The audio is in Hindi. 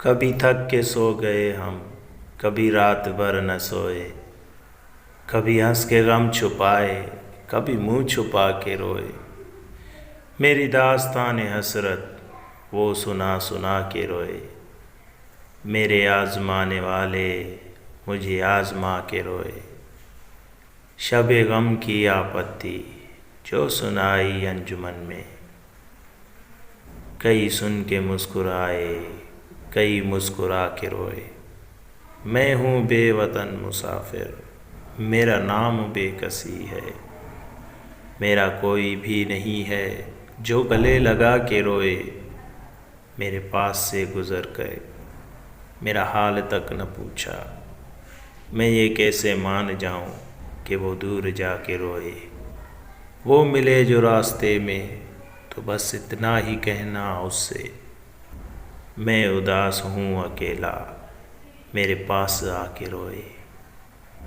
कभी थक के सो गए हम, कभी रात भर न सोए, कभी हंस के गम छुपाए, कभी मुंह छुपा के रोए। मेरी दास्तान हसरत वो सुना सुना के रोए। मेरे आजमाने वाले मुझे आजमा के रोए। शबे गम की आपत्ति जो सुनाई अंजुमन में, कई सुन के मुस्कुराए, कई मुस्कुरा के रोए। मैं हूँ बेवतन मुसाफिर, मेरा नाम बेकसी है। मेरा कोई भी नहीं है जो गले लगा के रोए। मेरे पास से गुज़र गए, मेरा हाल तक न पूछा। मैं ये कैसे मान जाऊँ कि वो दूर जाके रोए। वो मिले जो रास्ते में तो बस इतना ही कहना उससे, मैं उदास हूँ अकेला, मेरे पास आके रोए।